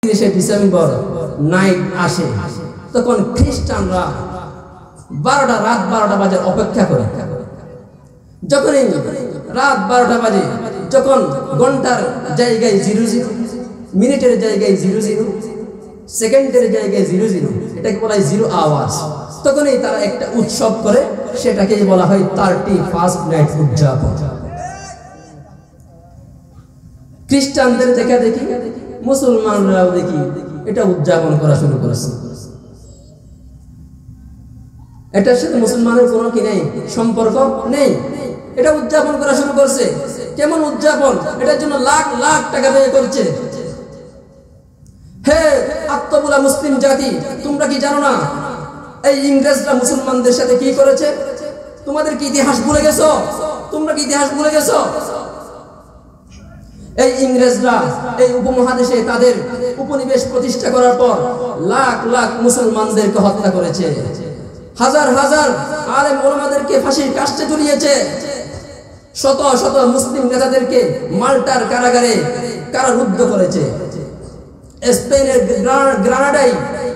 31শে December night আসে, তখন খ্রিস্টানরা রাত 12টা বাজে অপেক্ষা করে। যখনই রাত 12টা বাজে, যখন ঘন্টার জায়গায় 00, মিনিটের জায়গায় 00, সেকেন্ডের জায়গায় 00, এটাকে বলা হয় 0 আওয়ার্স, তখনই তারা একটা উৎসব করে, সেটাকেই বলা হয় 31st নাইট উদযাপন। খ্রিস্টানদের দেখা দেখি মুসলমানরাও দেখি এটা উদযাপন করা শুরু করেছে। এটার সাথে মুসলমানের কোনো কি নেই, সম্পর্ক নেই, এটা উদযাপন করা শুরু করছে। কেমন উদযাপন? এটার জন্য লাখ লাখ টাকা ব্যয় করছে। হে আত্মবোলা মুসলিম জাতি, তোমরা কি জানো না এই ইংরেজরা মুসলমানদের সাথে কি করেছে? তোমাদের কি ইতিহাস ভুলে গেছো? তোমরা কি ইতিহাস ভুলে গেছো? এই ইংরেজরা এই উপমহাদেশে তাদের উপনিবেশ প্রতিষ্ঠা করার পর লাখ লাখ মুসলমানদেরকে হত্যা করেছে, হাজার হাজার আলেম ওলামাদেরকে ফাঁসির কাস্টে ঝুলিয়েছে, শত শত মুসলিম নেতাদেরকে মাল্টার কারাগারে কারারুদ্ধ করেছে। স্পেনের গ্রানাডায়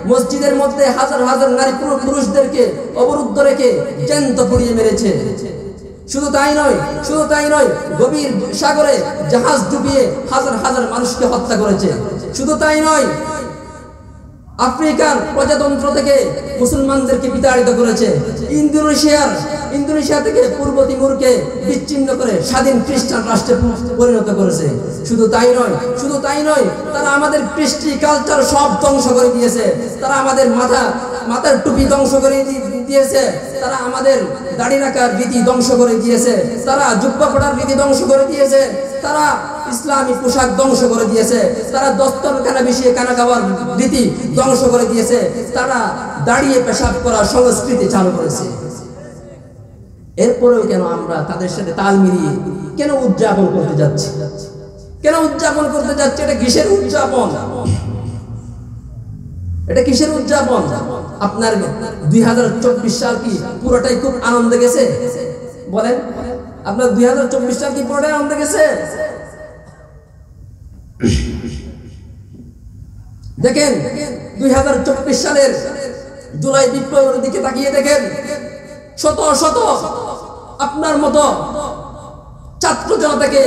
মসজিদের মধ্যে হাজার হাজার নারী পুরুষদেরকে অবরুদ্ধ রেখে জ্যান্ত পুড়িয়ে মেরেছে। শুধু তাই নয়, গভীর সাগরে জাহাজ ডুবিয়ে হাজার হাজার মানুষকে হত্যা করেছে। শুধু তাই নয়, আফ্রিকার প্রজাতন্ত্র থেকে মুসলমানদেরকে বিতাড়িত করেছে। ইন্দোনেশিয়া থেকে পূর্ব তিমুরকে বিচ্ছিন্ন করে স্বাধীন খ্রিস্টান রাষ্ট্রে পরিণত করেছে। শুধু তাই নয়, তারা আমাদের কৃষ্টি কালচার সব ধ্বংস করে দিয়েছে। তারা আমাদের মাথার টুপি ধ্বংস করে দিয়েছে, তারা আমাদের দাড়ি রাখার রীতি ধ্বংস করে দিয়েছে, তারা জুব্বা পড়ার রীতি ধ্বংস করে দিয়েছে, তারা ইসলামী পোশাক ধ্বংস করে দিয়েছে, তারা দস্তরখানা মিশিয়ে খানা খাওয়ার রীতি ধ্বংস করে দিয়েছে, তারা দাঁড়িয়ে পেশাব করার সংস্কৃতি চালু করেছে। এরপরেও কেন আমরা তাদের সাথে তাল মিলিয়ে কেন উদযাপন করতে যাচ্ছি? এটা কিসের উদযাপন? এটা কিসের উদযাপন? আপনার 2024 সাল কি পুরোটাই খুব আনন্দে গেছে? বলেন, আপনার 2024 সাল কি পুরোটাই আনন্দে গেছে? দেখেন 2024 সালের জুলাই বিপ্লবের দিকে তাকিয়ে দেখেন, শত শত আপনার মতো ছাত্র জনতাকে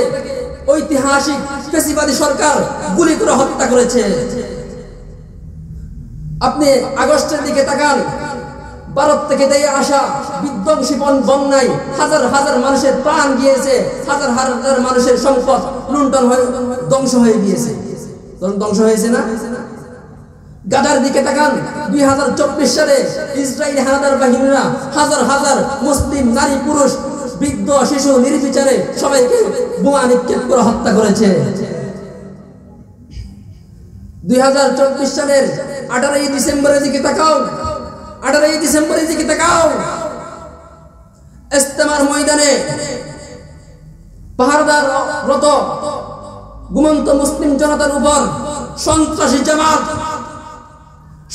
ঐতিহাসিক ফ্যাসিবাদী সরকার গুলি করে হত্যা করেছে। আপনি আগস্টের দিকে তাকান, ভারত থেকে দিয়ে আসা বিধ্বংসী বন্যায় হাজার হাজার মানুষের প্রাণ গিয়েছে, হাজার হাজার মানুষের সম্পদ লুণ্ঠন হয়ে ধ্বংস হয়ে গিয়েছে। ধ্বংস হয়েছে না? গাজার দিকে তাকান, 2024 সালে ইসরায়েলি হানাদার বাহিনীরা হাজার হাজার মুসলিম নারী পুরুষ বৃদ্ধ শিশু নির্বিচারে সবাইকে বোমা নিক্ষেপ করে হত্যা করেছে। 2024 সালের 18 ডিসেম্বরের দিকে তাকাও, 18 ডিসেম্বরের দিকে তাকাও, ইস্তেমার ময়দানে পাহারাদাররত ঘুমন্ত মুসলিম জনতার উপর সন্ত্রাসী জামাত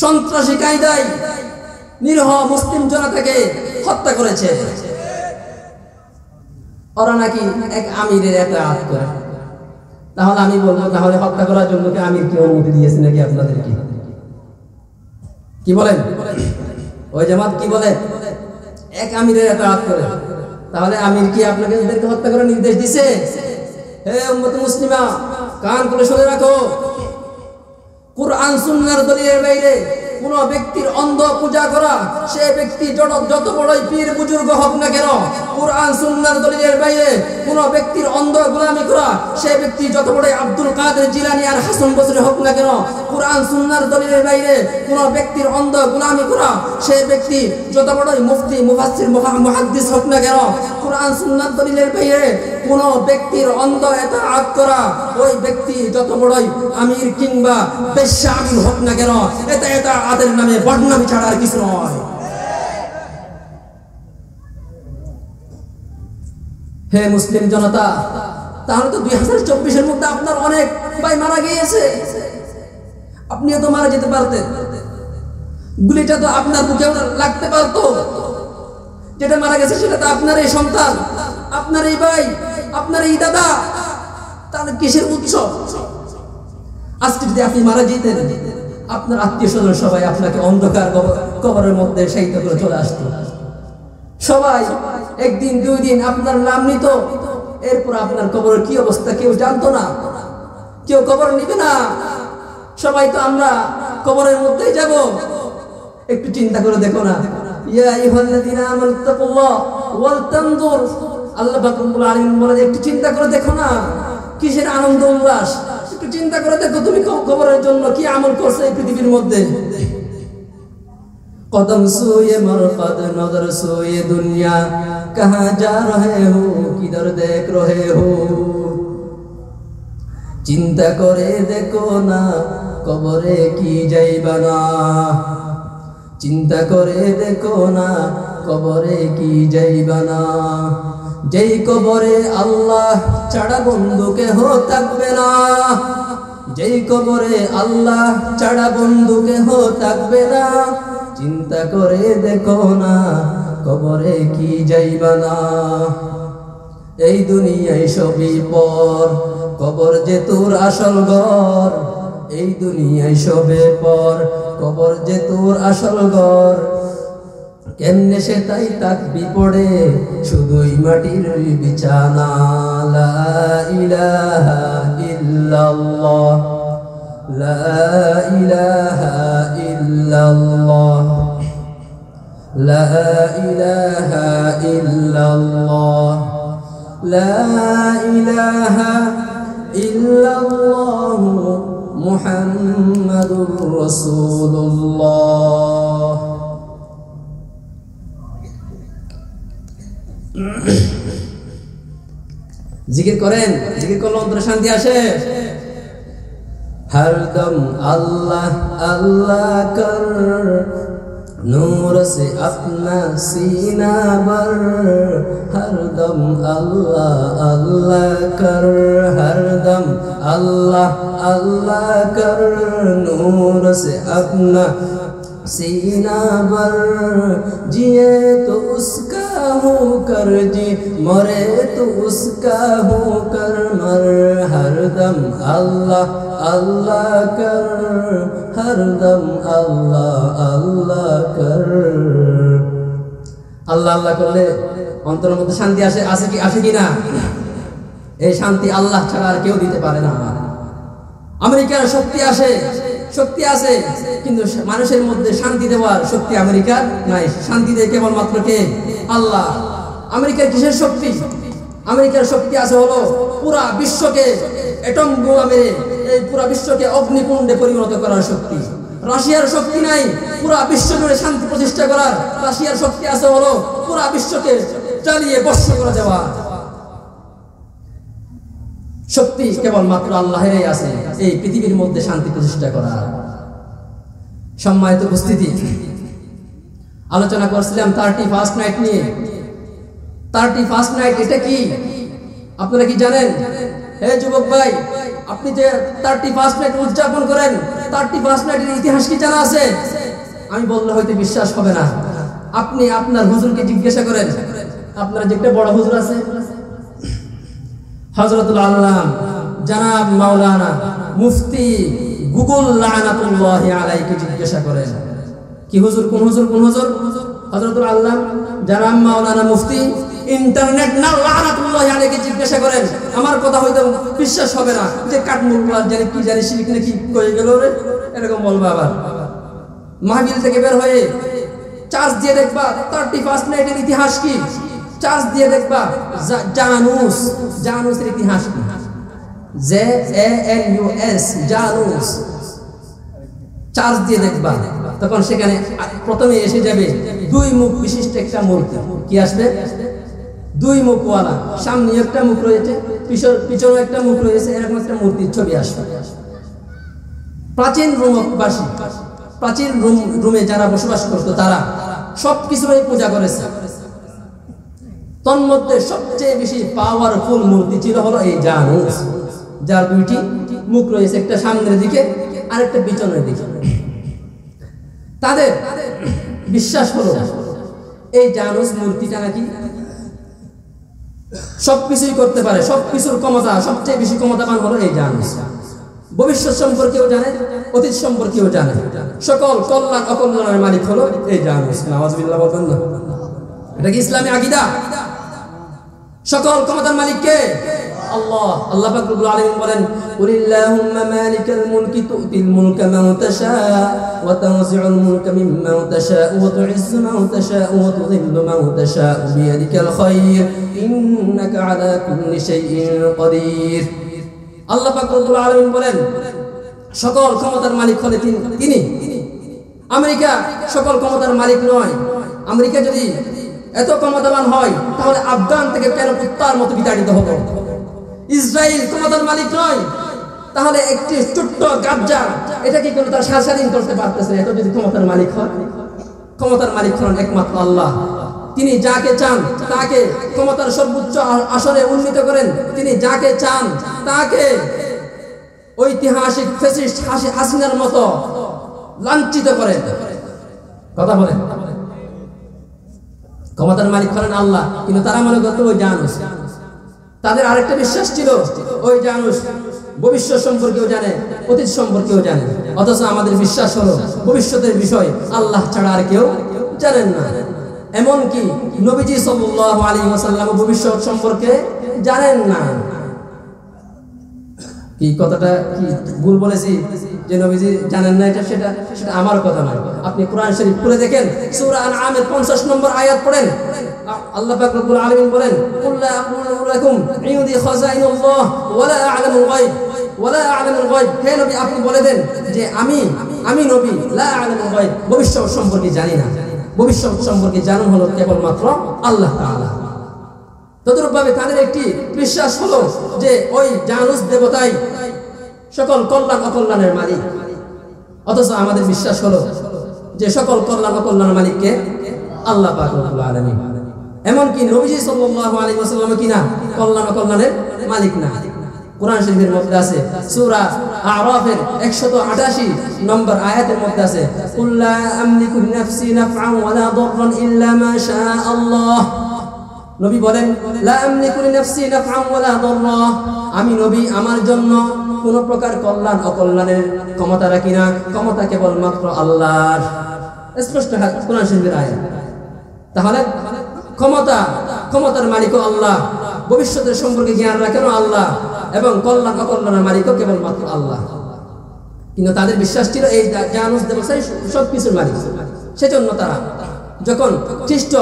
সন্ত্রাসী কায়দায় নিরীহ মুসলিম জনতাকে হত্যা করেছে। ওরা নাকি এক আমিরের এতআত করে। তাহলে আমি বলবো, তাহলে হত্যা করার জন্য কি আমির কি অনুমতি দিয়েছে নাকি আপনাদেরকে? কি বলেন? ওই জামাত কি বলে? এক আমিরের এতআত করে। তাহলে আমির কি আপনাকে হত্যা করার নির্দেশ দিছে? হে উম্মত মুসলিমা, কান খুলে শুনে রাখো, কুরআন সুন্নাহর দলিলের বাইরে কোন ব্যক্তির অন্ধ পূজা করা, সে ব্যক্তি যত বড়ই পীর বুজুর্গ হোক না কেন, কুরআন সুন্নাহর দলিলের বাইরে কোন ব্যক্তির অন্ধ গোলামি করা, সে ব্যক্তি যত বড়ই আব্দুল কাদের জিলানী আর হাসান বসরি হোক না কেন, কুরআন সুন্নাহর দলিলের বাইরে কোন ব্যক্তির অন্ধ গোলামি করা, সে ব্যক্তি যত বড়ই মুফতি মুফাসসির মুহাদ্দিস হোক না কেন, কুরআন সুন্নাহর দলিলের বাইরে কোন ব্যক্তির অন্ধ ইতাআত করা, ওই ব্যক্তি যত বড়ই আমির কিংবা বেশ্যা আমির হোক না কেন, এটা আদের নামে বদনামি ছাড়া আর কিছু নয়। হে মুসলিম জনতা, তাহলে তো 2024-এর মধ্যে আপনার অনেক ভাই মারা গিয়েছে, আপনিও তো মারা যেতে পারতেন, গুলিটা তো আপনার বুকে লাগতে পারতো। যেটা মারা গেছে সেটা তো আপনার এই সন্তান, আপনার এই ভাই, আপনার এই দাদা, তাহলে কিসের উৎসব? আজকে যদি আপনি মারা যেতেন, আপনার আত্মীয় স্বজন সবাই আপনাকে অন্ধকার কবরের মধ্যে শায়িত করে চলে আসতো। সবাই একদিন দুই দিন আপনার নাম নিত, এরপর আপনার কবরের কি অবস্থা কেউ জানতো না, কেউ কবর নিবে না। সবাই তো আমরা কবরের মধ্যেই যাব। একটু চিন্তা করে দেখো না, ইয়া আইয়ুহাল্লাযীনা আমানু তাকুল্লাহ ওয়াল তানজুর, আল্লাহ পাক রব্বুল আলামিন বলেন একটু চিন্তা করে দেখো না, কিসের আনন্দ উল্লাস। একটু চিন্তা করে দেখো তুমি কবরের জন্য কি আমল করছো এই পৃথিবীর মধ্যে। কদম সোয়ে মরকদ নজর সোয়ে দুনিয়া, কাহা যা রহে হো কিধর দেখ রহে হো। চিন্তা করে দেখো না কবরে কি যাইবা না, চিন্তা করে দেখো না কবরে কি যাইবা না। যেই কবরে আল্লাহ ছাড়া বন্ধু কেহ থাকবে না, যেই কবরে আল্লাহ ছাড়া বন্ধু কেহ থাকবে না। চিন্তা করে দেখো না কবরে কি যাইবা না। এই দুনিয়ায় সবই পর, কবর যে তোর আসল ঘর। এই দুনিয়ায় সবে পর, কবর যে তোর আসল ঘর। কেমনে সে তাই থাকবি পড়ে শুধুই মাটির বিছানা। লা ইলাহা ইল্লাল্লাহ, লা ইলাহা ইল্লাল্লাহ, লা ইলাহা ইল্লাল্লাহ, লা ইলাহা ইল্লাল্লাহ মুহাম্মাদুর রাসূলুল্লাহ। জিকির করেন, জিকির করলে অন্তরে শান্তি আসে। हरदम अल्लाह अल्लाह कर, नूर से अपना सीना भर। हरदम अल्लाह अल्लाह कर, हरदम अल्लाह अल्लाह कर, नूर से अपना सीना भर। जिए तो उसका होकर जी, मरे तो उसका होकर मर। हरदम अल्लाह अल्लाह कर, हरदम अल्लाह अल्लाह कर। আল্লাহ আল্লাহ করলে অন্তরের মধ্যে শান্তি আসে, আসে কি আসে কিনা? এই শান্তি আল্লাহ ছাড়া আর কেউ দিতে পারে না। আমেরিকার শক্তি আসে, শক্তি আছে, কিন্তু মানুষের মধ্যে শান্তি দেওয়ার শক্তি আমেরিকার নাই। শান্তি দেয় কেবলমাত্র কে? আল্লাহ। আমেরিকার কিসের শক্তি? আমেরিকার শক্তি আছে হলো পুরা বিশ্বকে এটম বোমা মেরে এই পুরা বিশ্বকে অগ্নিকুণ্ডে পরিণত করার শক্তি। রাশিয়ার শক্তি নাই পুরা বিশ্ব জুড়ে শান্তি প্রতিষ্ঠা করার। রাশিয়ার শক্তি আছে হলো পুরা বিশ্বকে চালিয়ে বর্ষ করে দেওয়া। শক্তি কেবলমাত্র আল্লাহেরই আছে এই পৃথিবীর মধ্যে শান্তি প্রতিষ্ঠা করা। সম্মানিত উপস্থিতি, আলোচনা করছিলাম 31st নাইট নিয়ে। 31st নাইট এটা কি আপনারা কি জানেন? হে যুবক ভাই, আপনি যে 31st নাইট উদযাপন করেন, 31st নাইটের ইতিহাস কি জানা আছে? আমি বললে হয়তো বিশ্বাস হবে না। আপনি আপনার হুজুরকে জিজ্ঞাসা করেন। আপনার যে একটা বড় হুজুর আছে হযরতুল আল্লাম জনাব মাওলানা মুফতি গুগল লানাতুল্লাহি আলাইহি জিজ্ঞাসা করেন। কি হুজুর? কোন হুজুর? কোন হুজুর? হযরতুল আল্লাম জনাব মাওলানা মুফতি ইন্টারনেট না লানাতুল্লাহি আলাইহি জিজ্ঞাসা করেন। আমার কথা হয়তো বিশ্বাস হবে না যে কাঠমুল্লাহ জানি কি জানি শিরিক নাকি কই গেল রে, এরকম বলবা। আবার মাহফিল থেকে বের হয়ে চার্জ দিয়ে দেখবা 31st নাইটের ইতিহাস কি। চার্জ দিয়ে দেখবা জানুস, জানুসের ইতিহাস কি। JANUS, জানুস। চার্জ দিয়ে দেখবা, তখন সেখানে প্রথমে এসে যাবে 2 মুখ বিশিষ্ট একটা মূর্তি। কি আসবে? 2 মুখওয়ালা। সামনে একটা মুখ রয়েছে, পিছনে একটা মুখ রয়েছে, এরকম একটা মূর্তির ছবি আসবে। প্রাচীন রোমবাসী, প্রাচীন রোমে যারা বসবাস করতো তারা সবকিছুরই পূজা করেছে। তন্মধ্যে সবচেয়ে বেশি পাওয়ারফুল মূর্তি ছিল হলো এই জানুস, যার 2টি মুখ রয়েছে, একটা সামনের দিকে আর একটা পিছনের দিকে। তাদের বিশ্বাস হলো এই জানুস মূর্তিটা নাকি সবকিছুই করতে পারে, সবকিছুর ক্ষমতা, সবচেয়ে বেশি ক্ষমতাবান হলো এই জানুস। ভবিষ্যৎ সম্পর্কেও জানে, অতীত সম্পর্কেও জানে। সকল কল্যাণ অকল্যাণের মালিক হলো এই জানুস। নাউযুবিল্লাহ বলবেন না? এটা কি ইসলামী আকীদা? সকল ক্ষমতার মালিক কে? আল্লাহ। আল্লাহ পাক রব্বুল আলামিন বলেন, কুলিল্লাহুম্মা মালিকাল মুলকি তু'তিল মুলকা মান তাশা ওয়া তানজি'ুল মুলকা মিম্মান তাশা ওয়া তু'ইজ্জু মান তাশা ওয়া তুযিল্লু মান তাশা বিয়াদিকাল খায়র ইন্নাকা আলা কুল্লি শাইইন কাদির। আল্লাহ পাক রব্বুল আলামিন বলেন, সকল ক্ষমতার মালিক হলেন তিনি। আমেরিকা সকল ক্ষমতার মালিক নয়। আমেরিকা যদি এত ক্ষমতাবান হয় তাহলে আফগান থেকে কেন কুত্তার মতো বিতাড়িত হতো? ইসরায়েল ক্ষমতার মালিক নয়, তাহলে একটি ছোট্ট গাজ্জা এটা কি কোনো তার স্বাধীন করতে পারতেছে? এত যদি ক্ষমতার মালিক হয়। ক্ষমতার মালিক হন একমাত্র আল্লাহ। তিনি যাকে চান তাকে ক্ষমতার সর্বোচ্চ আসনে উন্নীত করেন। তিনি যাকে চান তাকে ঐতিহাসিক ফ্যাসিস্ট হাসিনার মতো লাঞ্ছিত করেন। কথা বলেন। ক্ষমতার মালিক হলেন আল্লাহ, কিন্তু তারা মনে করতো ওই জানুস। তাদের আরেকটা বিশ্বাস ছিল, ওই জানুস ভবিষ্যৎ সম্পর্কেও জানে, অতীত সম্পর্কেও জানে। অথচ আমাদের বিশ্বাস হলো ভবিষ্যতের বিষয় আল্লাহ ছাড়া আর কেউ জানেন না। এমনকি নবীজি সাল্লাল্লাহু আলাইহি ওয়াসাল্লাম ভবিষ্যৎ সম্পর্কে জানেন না। কি কথাটা কি ভুল বলেছি যে নবীজি জানেন না? সেটা আমার কথা নয়। আপনি কোরআন শরীফ খুলে দেখেন, সূরা আনআমের 50 নম্বর আয়াত পড়েন। আল্লাহ পাক রব্বুল আলামিন বলেন, কুল লা আকুলু লাকুম ইনদি খাযাইনুল্লাহ ওয়া লা আ'লামুল গায়ব ওয়া লা আ'লামুল গায়ব। হে নবী, আপনি বলে দেন যে আমি নবী লা আ'লামুল গায়ব, ভবিষ্যৎ সম্পর্কে জানি না। ভবিষ্যৎ সম্পর্কে জানেন হলো কেবলমাত্র আল্লাহ তাআলা। তদ্রূপভাবে তাদের একটি বিশ্বাস হলো যে ওই জানুস দেবতাই সকল কল্যাণ অকল্যাণের মালিক। অথচ আমাদের বিশ্বাস হলো যে সকল কল্যাণ অকল্যাণের মালিককে আল্লাহ পাক রব্বুল আলামিন। এমনকি নবীজি সাল্লাল্লাহু আলাইহি ওয়াসাল্লাম কিনা কল্যাণ অকল্যাণের মালিক না। কোরআন শরীফের মধ্যে আছে, সূরা আরাফের 188 নম্বর আয়াতের মধ্যে আছে, কুল লা আমলিকু লিনাফসি নাফআন ওয়া লা দাররান ইল্লা মা শাআ আল্লাহ। নবী বলেন, লা আমলিকু লিনাফসি নাফআন ওয়া লা দাররা, আমি নবী আমার জন্য কোন প্রকার কল্যাণ অকল্যাণের ক্ষমতা রাখি না। ক্ষমতা কেবলমাত্র আল্লাহর। স্পষ্ট কোরআন শরীফের আয়াত। তাহলে ক্ষমতার মালিকও আল্লাহ, ভবিষ্যতের সম্পর্কে জ্ঞান রাখেনও আল্লাহ, এবং কল্যাণ অকল্যাণের মালিকও কেবলমাত্র আল্লাহ। কিন্তু তাদের বিশ্বাস ছিল এই জানুস দেবতাই সবকিছুর মালিক। সেজন্য তারা যখন খ্রিস্ট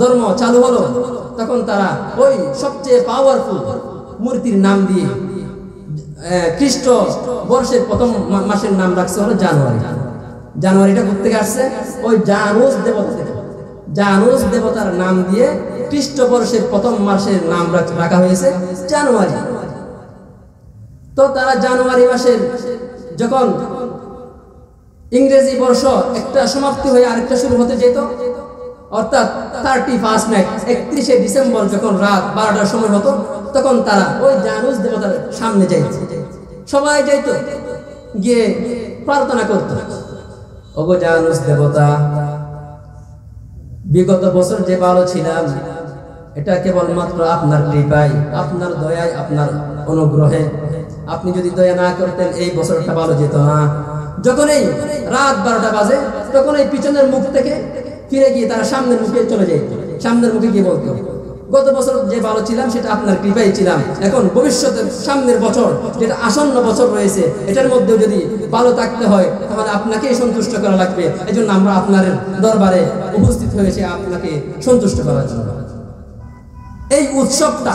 ধর্ম চালু হলো তখন তারা ওই সবচেয়ে পাওয়ারফুল মূর্তির নাম দিয়ে খ্রিস্ট বর্ষের প্রথম মাসের নাম রাখছে হলো জানুয়ারি। জানুয়ারিটা কোথেকে আসছে? ওই জানুস দেবতা থেকে। জানুস দেবতার নাম দিয়ে খ্রিস্টবর্ষের প্রথম মাসের নাম রাখা হয়েছে জানুয়ারি। তো তারা জানুয়ারি মাসের যখন ইংরেজি বর্ষ একটা সমাপ্তি হয়ে আরেকটা শুরু হতে যেত, অর্থাৎ 31 নাইট 31শে ডিসেম্বর যখন রাত 12টার সময় হতো, তখন তারা ওই জানুস দেবতার সামনে যাইত। সবাই যাইত, গিয়ে প্রার্থনা করত, ওগো জানুস দেবতা, বিগত বছর যে ভালো ছিলাম এটা কেবলমাত্র আপনার কৃপায়, আপনার দয়ায়, আপনার অনুগ্রহে। আপনি যদি দয়া না করতেন এই বছরটা ভালো যেত না। যখন এই রাত 12টা বাজে তখন এই পিছনের মুখ থেকে ফিরে গিয়ে তারা সামনের মুখে চলে যায়। সামনের মুখে গিয়ে বলতো, গত বছর যে ভালো ছিলাম সেটা আপনার কৃপায় ছিলাম, এখন ভবিষ্যতের সামনের বছর যেটা আসন্ন বছর রয়েছে এটার মধ্যেও যদি ভালো থাকতে হয় তাহলে আপনাকেই সন্তুষ্ট করা লাগবে। এজন্য আমরা আপনার দরবারে উপস্থিত হয়েছে আপনাকে সন্তুষ্ট করার জন্য। এই উৎসবটা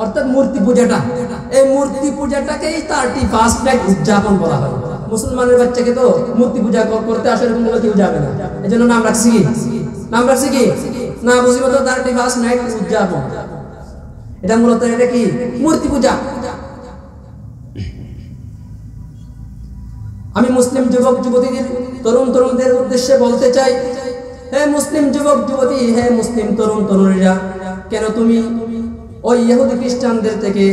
অর্থাৎ মূর্তি পূজাটা, এই মূর্তি পূজাটাকেই 31 নাইট উদযাপন বলা হয়। মুসলমানের বাচ্চাকে তো মূর্তি পূজা করতে আসলে কোনো কেউ যাবে না, এজন্য নাম রাখছি কি না বুঝি মতো 31 নাইট উদযাপন। এটা মূলত এটা কি মূর্তি পূজা। আমি মুসলিম যুবক যুবতীদের, তরুণ তরুণীদের উদ্দেশ্যে বলতে চাই, হে মুসলিম যুবক যুবতী, হে মুসলিম তরুণ তরুণীরা, কেন তুমি ওই ইহুদি খ্রিস্টানদের থেকে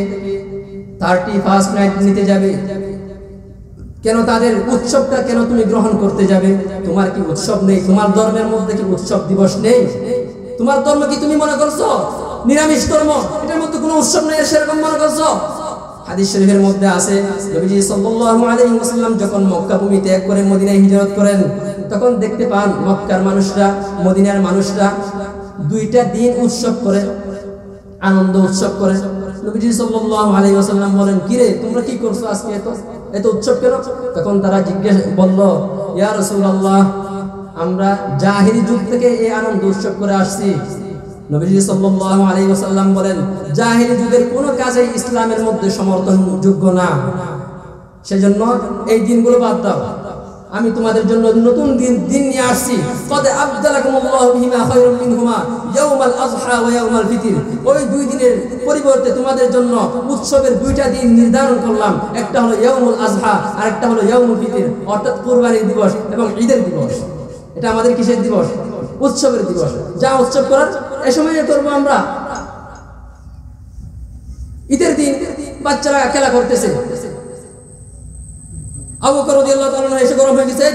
31 নাইট নিতে যাবে? কেন তাদের উৎসবটা কেন তুমি গ্রহণ করতে যাবে? তোমার কি উৎসব নেই? তোমার ধর্মের মধ্যে কি উৎসব দিবস নেই? তোমার ধর্ম কি তুমি মনে করছো নিরামিষ ধর্ম, এটার মধ্যে কোনো উৎসব নেই সেরকম মনে করছো? হাদিস শরীফের মধ্যে আছে নবীজি সাল্লাল্লাহু আলাইহি ওয়াসাল্লাম যখন মক্কা ভূমি ত্যাগ করে মদিনায় হিজরত করেন তখন দেখতে পান মক্কার মানুষরা মদিনার মানুষরা দুইটা দিন উৎসব করে আনন্দ উৎসব করে নবীজি সাল্লাল্লাহু আলাইহি ওয়াসাল্লাম বলেন কি রে তোমরা কি করছো আজকে এত উৎসব কেন তখন তারা জিজ্ঞেস বলল ইয়া রাসূলুল্লাহ আমরা জাহিলি যুগ থেকে এই আনন্দ উৎসব করে আসছি নবীজি সাল্লাল্লাহু আলাইহি ওয়াসাল্লাম বলেন জাহিলি যুগের কোনো কাজই ইসলামের মধ্যে সমর্থনযোগ্য না সেজন্য এই দিনগুলো বাদ দাও আমি তোমাদের জন্য নতুন দিন নিয়ে আসছি কদ আবদালাকুমুল্লাহু বিহিমা খায়রুম মিনহুমা ইয়াউমাল আযহা ওয়া ইয়াউমাল ফিতর ওই দুই দিনের পরিবর্তে তোমাদের জন্য উৎসবের দুইটা দিন নির্ধারণ করলাম একটা হলো ইয়াউমুল আযহা আর একটা হলো ইয়াউমুল ফিতর অর্থাৎ কুরবানির দিবস এবং ঈদের দিবস এটা আমাদের কিসের দিবস উৎসবের দিবস যা উৎসব করার এই সময় করব আমরা ঈদের দিন বাচ্চারা খেলা করতেছে আবু বকর রাদিয়াল্লাহু তাআলা এসে গরম হয়ে গেছে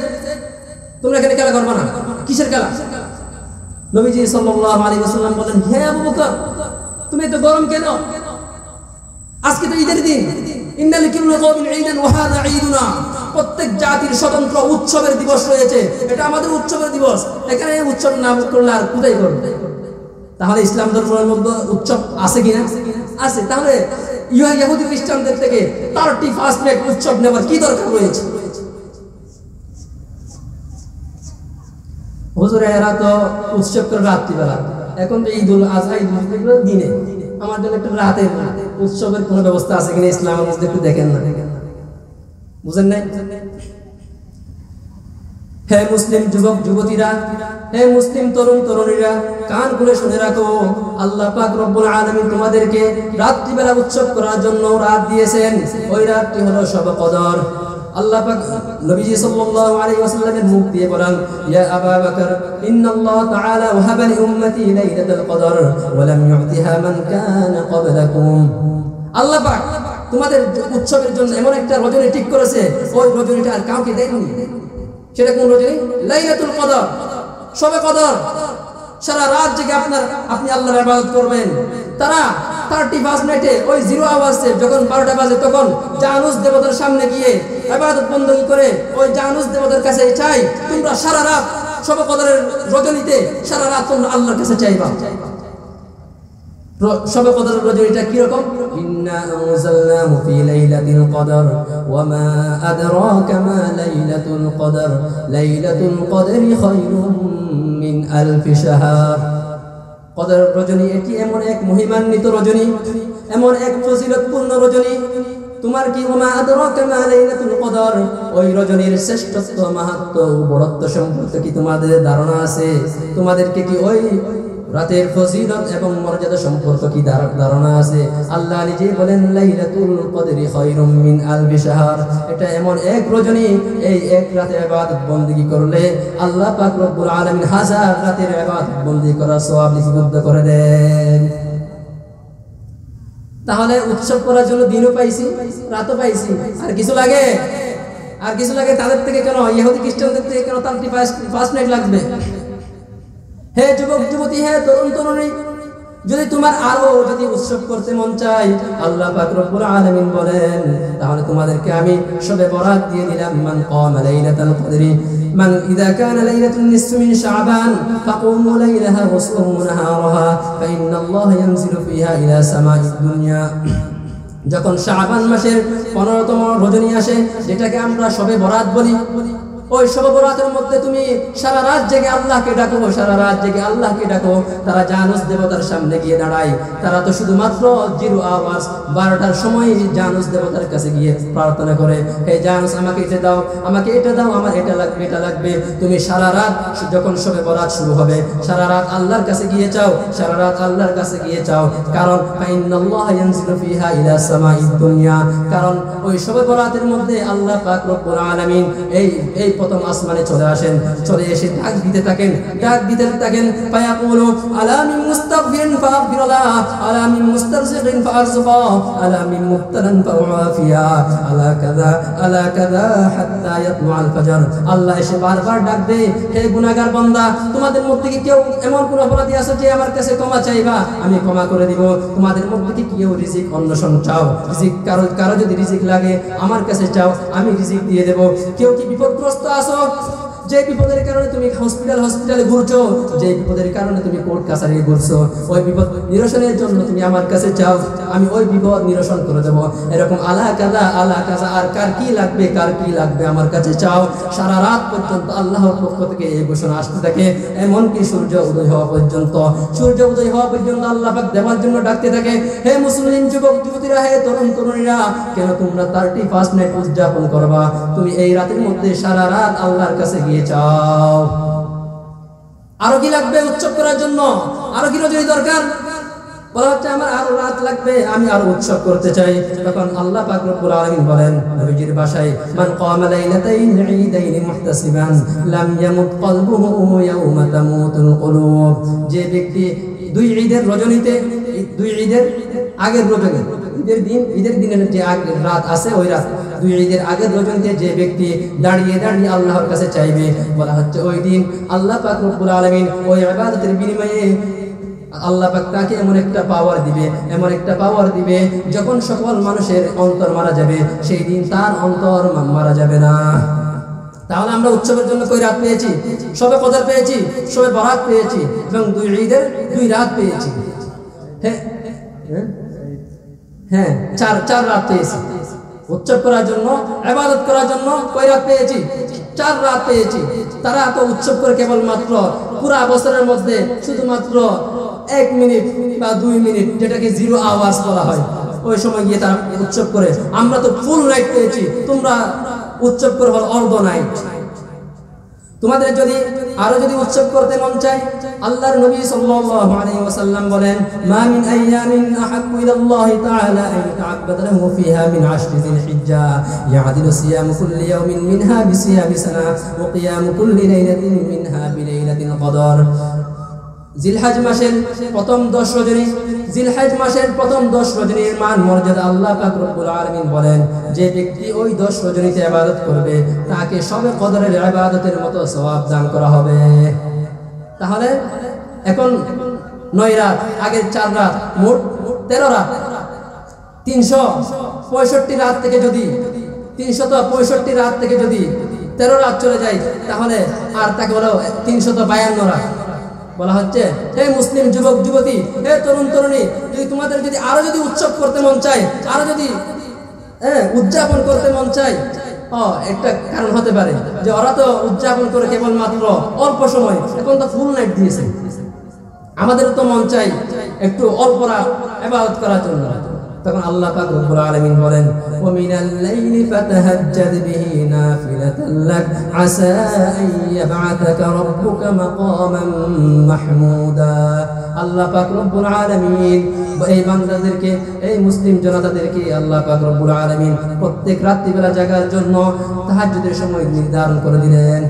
তোমরা এখানে খেলা করবে না কিসের খেলা নবীজি সাল্লাল্লাহু আলাইহি ওয়াসাল্লাম বলেন হে আবু বকর তুমি এত গরম কেন আজকে তো ঈদের দিন ইন্না লিকুল্লি কওমিন ঈদান ওয়া হাযা ঈদুনা প্রত্যেক জাতির স্বতন্ত্র উৎসবের দিবস রয়েছে এটা আমাদের উৎসবের দিবস এখানে উৎসব না করলে আর কোথায় করবে তাহলে ইসলাম ধর্মের মধ্যে উৎসব আছে কিনা আছে তাহলে ইহুদি খ্রিস্টানদের থেকে 31 মে উৎসব নেবার কি দরকার রয়েছে হুজুর এরা তো উৎসব করে রাত্রিবেলা এখন তো ঈদুল আযহা ঈদুল ফিতর দিনে আমার জন্য একটা রাতের উৎসবের কোনো ব্যবস্থা আছে কিনা ইসলামের মধ্যে একটু দেখেন না বুঝেন নাই হে মুসলিম যুবক যুবতীরা হে মুসলিম তরুণ তরুণীরা কান খুলে শুনে রাখো আল্লাহ পাক রব্বুল আলামিন তোমাদেরকে রাত্রিবেলা উৎসব করার জন্য রাত দিয়েছেন ওই রাতটি হলো শবে কদর আল্লাহ পাক নবীজি সাল্লাল্লাহু আলাইহি ওয়াসাল্লামের মুখ দিয়ে বলেন ইয়া আবু বকর ইন্নাল্লাহ তাআলা ওয়াহাবা লি উম্মতি লাইলাতুল কদর ওয়া লাম ইউতিহা মান কানা ক্বাবলাকুম আল্লাহ পাক তোমাদের উৎসবের জন্য এমন একটা রজনী ঠিক করেছে ওই রজনীটা আর কাউকে দেয়নি সেটা কোন রজনী লাইলাতুল কদর শবে কদর সারা রাত জেগে আপনি আল্লাহর ইবাদত করবেন তারা 31 মিনিটে ওই 0 আওয়াজে যখন 12টা বাজে তখন জানুস দেবতার সামনে গিয়ে ইবাদত বندگی করে ওই জানুস দেবতার কাছে চাই তোমরা সারা রাত শবে কদরের রজনীতে সারা রাত তোমরা আল্লাহর কাছে চাইবা শবে কদরের রজনীটা কি রকম ইন্না আনজালনাহু ফি লাইলাতিল কদর ওয়া মা আদরাকা মা লাইলাতুল কদর লাইলাতুল কদরি খায়রুম মিন আলফি শাহর কদর রজনী এটি এমন এক মহিমান্বিত রজনী এমন এক ফজিলতপূর্ণ রজনী তোমার কি ওয়া মা আদরাকা মা লাইলাতুল কদর ওই রজনীর শ্রেষ্ঠত্ব মাহাত্ম্য বড়ত্ব সম্পর্কে কি তোমাদের ধারণা আছে তোমাদেরকে কি ওই রাতের ফজিলত এবং মর্যাদা সম্পর্কে কি ধারণা আছে আল্লাহ নিজে বলেন লাইলাতুল কদরি খায়রুম মিন আলফি শাহর এটা এমন এক রজনী এই এক রাতে ইবাদত বندگی করলে আল্লাহ পাক রব্বুল আলামিন হাজার রাতের ইবাদত বندگی করার সওয়াব লিপিবদ্ধ করে দেন তাহলে উৎসব করার জন্য দিনও পাইছি রাতও পাইছি আর কিছু লাগে তাদের থেকে কেন ইহুদি খ্রিস্টানদের থেকে কেন 35 মিনিট লাগবে হে যুবক যুবতী হে তরুণ তরুণী যদি তোমার আরো যদি উৎসব করতে মন চাই আল্লাহ পাক রব্বুল আলামিন বলেন তাহলে তোমাদেরকে আমি শবে বরাত দিয়ে দিলাম মান কামা লাইলাতুল কদরি মান ইযা কানা লাইলাতুন নিসফি মিন শাবান ফাকুমু লাইলাহা ওয়া সুমু নাহারাহা ফা ইন্নাল্লাহা ইয়ানজিলু ফিহা ইলা সামাঈদ দুনিয়া যখন শাবান মাসের 15তম রজনী আসে যেটাকে আমরা শবে বরাত বলি ওই শবে বরাতের মধ্যে তুমি সারা রাত জেগে আল্লাহকে ডাকো তারা জানুস দেবতার সামনে গিয়ে দাঁড়ায় তারা তো শুধুমাত্র 0 আওয়াজ 12টার সময় জানুস দেবতার কাছে গিয়ে প্রার্থনা করে হে জানুস আমাকে এটা দাও আমার এটা লাগবে তুমি সারা রাত যখন শবে বরাত শুরু হবে সারা রাত আল্লাহর কাছে গিয়ে চাও কারণ ফাইনাল্লাহা ইয়ানজিলু ফিহা ইলা সামাঈদ দুনিয়া কারণ ওই শবে বরাতের মধ্যে আল্লাহ পাক রব্বুল আলামিন এই প্রথম আসমানে চলে আসেন, চলে এসে ডাক দিতে থাকেন, ডাক দিতে থাকেন। ফায়াকুলু আলা মিন মুস্তাগফিরিন ফাগফিরলা, আলা মিন মুস্তারজিকিন ফারযুকা, আলা মিন মুবতালান ফাউআফিয়া, আলা কাযা হাত্তা ইয়াতলুআল ফজর। আল্লাহ এসে বারবার ডাক দেয়, হে গুনাহগার বান্দা, তোমাদের মধ্যে কি কেউ এমন কোন অপরাধী আছে যে আমার কাছে ক্ষমা চাইবা, আমি ক্ষমা করে দিব। তোমাদের মধ্যে কি কেউ রিজিক অন্বেষণ চাও, রিজিক কারো যদি রিজিক লাগে আমার কাছে চাও, আমি রিজিক দিয়ে দেব। কেউ কি বিপদগ্রস্ত আছো, যে বিপদের কারণে তুমি হসপিটালে ঘুরছো, যে বিপদের কারণে তুমি কোর্ট কাছারি ঘুরছো, ওই বিপদ নিরসনের জন্য তুমি আমার কাছে চাও, আমি ওই বিপদ নিরসন করে দেব। এরকম আলা কাজা আর কার কি লাগবে আমার কাছে চাও। সারা রাত পর্যন্ত আল্লাহর পক্ষ থেকে এই ঘোষণা আসতে থাকে, এমনকি সূর্য উদয় হওয়া পর্যন্ত আল্লাহ পাক দেওয়ার জন্য ডাকতে থাকে, হে মুসলিম যুবক যুবতীরা, হে তরুণ তরুণীরা, কেন তোমরা 31st নাইট উদযাপন করবা? তুমি এই রাতের মধ্যে সারা রাত আল্লাহর কাছে গিয়ে চাও। আরো কি লাগবে উৎসব করার জন্য? আরো কি রজনী দরকার? বলা হচ্ছে আমার আরো রাত লাগবে, আমি আরো উৎসব করতে চাই। তখন আল্লাহ পাক রব্বুল আলামিন বলেন নবীজির ভাষায়, মান কামা লাইলাতাইন ঈদাইন মুহতাসিবান লাম ইয়ামুত কলবুহু ইয়াওমা তামুতুল কুলুব। যে ব্যক্তি দুই ঈদের রজনীতে, দুই ঈদের আগের রজনী, ঈদের দিনের যে আগের রাত আছে, ওই রাত দুই ঈদের আগের রজনীতে যে ব্যক্তি দাঁড়িয়ে আল্লাহর কাছে চাইবে, বলা হচ্ছে ওই দিন আল্লাহ পাক রব্বুল আলামিন ওই ইবাদতের বিনিময়ে আল্লাহ পাক তাকে এমন একটা পাওয়ার দিবে যখন সকল মানুষের অন্তর মারা যাবে, সেই দিন তার অন্তর মারা যাবে না। তাহলে আমরা উৎসবের জন্য কই রাত পেয়েছি? শবে কদর পেয়েছি, শবে বরাত পেয়েছি, এবং দুই ঈদের দুই রাত পেয়েছি। হ্যাঁ, চার রাত পেয়েছি। উৎসব করার জন্য, ইবাদত করার জন্য কই রাত পেয়েছি? 4 রাত পেয়েছি। তারা তো উৎসব করে কেবলমাত্র পুরা বছরের মধ্যে শুধুমাত্র 1 মিনিট বা 2 মিনিট, যেটাকে 0 আওয়ার্স বলা হয়, ওই সময় গিয়ে তারা উৎসব করে। আমরা তো ফুল নাইট পেয়েছি, তোমরা উৎসব করে হল অর্ধ নাইট। তোমাদের যদি উৎসব করতে মন চায়, আল্লাহর নবী সাল্লাল্লাহু আলাইহি ওয়াসাল্লাম বলেন, মা মিন আইয়ামিন আহাব্বু ইলাল্লাহি তাআলা আন ইতাআব্বাদা লাহু ফিহা মিন 10 যিলহিজ্জা ইয়াদিলু সিয়ামু কুল্লি ইয়াওমিন মিনহা বিসিয়ামি সানা ওয়া কিয়ামু কুল্লি লাইলাতিন মিনহা বিলাইলাতিল কদর। জিলহজ মাসের প্রথম 10 রজনীর মান মর্যাদা আল্লাহ পাক রব্বুল আলামিন বলেন, যে ব্যক্তি ওই 10 রজনীতে ইবাদত করবে, তাকে শবে কদরের ইবাদতের মতো সওয়াব দান করা হবে। তাহলে এখন 9 রাত, আগের 4 রাত, মোট 13 রাত। 365 রাত থেকে যদি 13 রাত চলে যায়, তাহলে আর তাকে হলো 352 রাত। বলা হচ্ছে, হে মুসলিম যুবক যুবতী, হে তরুণ তরুণী, তোমাদের আরো উৎসব করতে মন চায়, আরো উদযাপন করতে মন চায়, একটা কারণ হতে পারে যে ওরা তো উদযাপন করে কেবলমাত্র অল্প সময়, এখন তো ফুল নাইট দিয়েছে। আমাদের তো মন চাই একটু অল্প রাত ইবাদত করার জন্য। তখন আল্লাহ পাক রব্বুল আলামিন বলেন, ওয়া মিনাল লাইলি ফাতাহাজ্জাদ বিহি নাফিলাতান লাক আসা আন ইয়াবআতাকা রাব্বুকা মাকামান মাহমুদা। আল্লাহ পাক রব্বুল আলামিন এই বান্দাদেরকে, এই মুসলিম জনতাদেরকে আল্লাহ পাক রব্বুল আলামিন প্রত্যেক রাত্রিবেলা জাগার জন্য তাহাজ্জুদের সময় নির্ধারণ করে দিলেন।